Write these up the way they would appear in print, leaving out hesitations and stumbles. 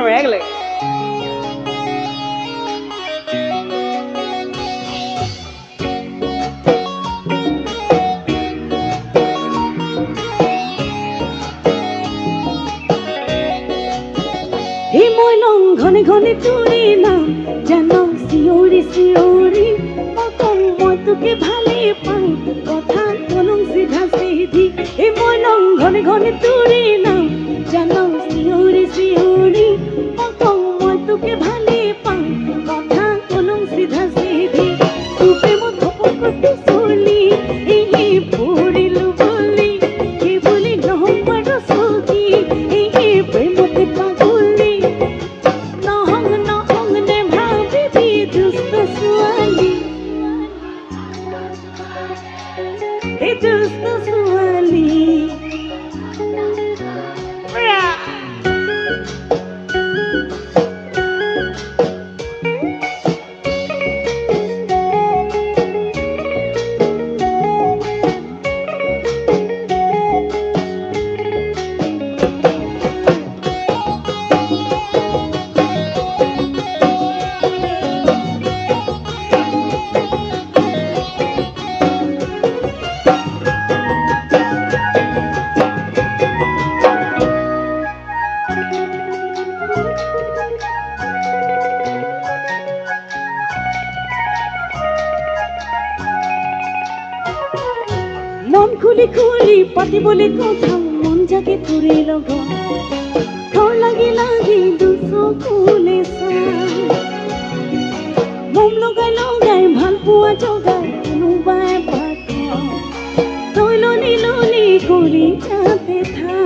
ৰেগলে এই মই লং ঘনে ঘনে তোৰে নাম জানো চিঞৰি চিঞৰি মই তোকে ভালে পাওঁ কথা কলম চিধা চিধি এই মই লং ঘনে ঘনে তোৰে নাম জানো চিঞৰি চিঞৰি মই তোকে ভালে পাওঁ কথা কলম চিধা চিধি তোৰ প্ৰেমত ধপকতে চলি এই পৰিলো বুলি সেই বুলি নহ'ব চকি এই প্ৰেমতে পাগলি It's just a swirly. মন খুলি খুলি পাতিবলে কথা মন জাগে তোৰে লগত থৰ লাগি লাগি দুচকুলে মম লগাই লগাই ভাল পোৱা জগাই কোনোবাই পাত তই ললি ললি কৰি যাতে থা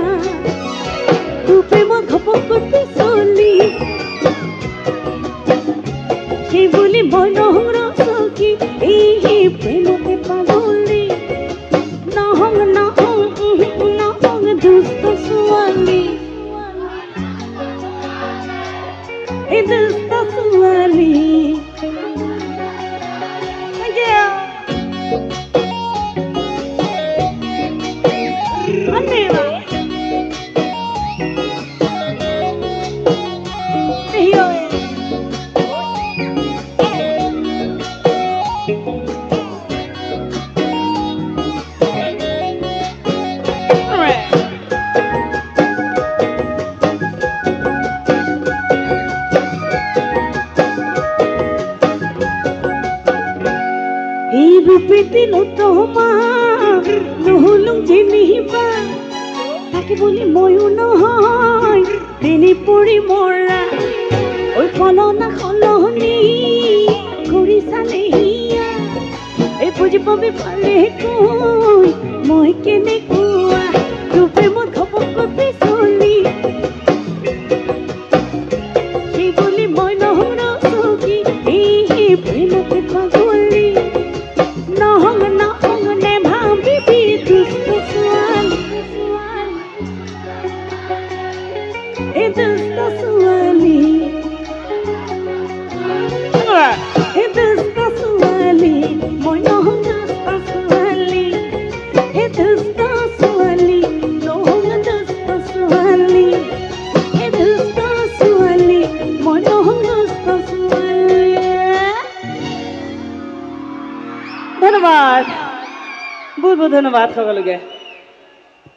তোৰ প্ৰেমত ঘপকতে চলি সেই বুলি মই নহৰ চকি এই প্ৰেমতে পাগলি দুষ্ট ছোৱালী এই দুষ্ট ছোৱালী এই ৰূপেতে তোমাৰ নহলুম যেনিবা তাকে বলি ময়ো নহয় তেনে পৰি মৰা ওই কলনা সলনি কৰি চালেহিয়া এই বুজি পাবি পালে কৈ মই কেনেকুৱা ৰূপে মই ঘপকতে চলি সেই বুলি মই নহৰ চকি এই প্ৰেমতে পাগলি নহং নহং নে ভাবিবি দুষ্ট ছোৱালী এই দুষ্ট ছোৱালী এই দুষ্ট ছোৱালী মই নহং দুষ্ট ছোৱালী এই দুষ্ট ছোৱালী নহং দুষ্ট ছোৱালী এই দুষ্ট ছোৱালী মই নহং দুষ্ট ছোৱালী ধন্যবাদ বহুত বহুত ধন্যবাদ সকলোকে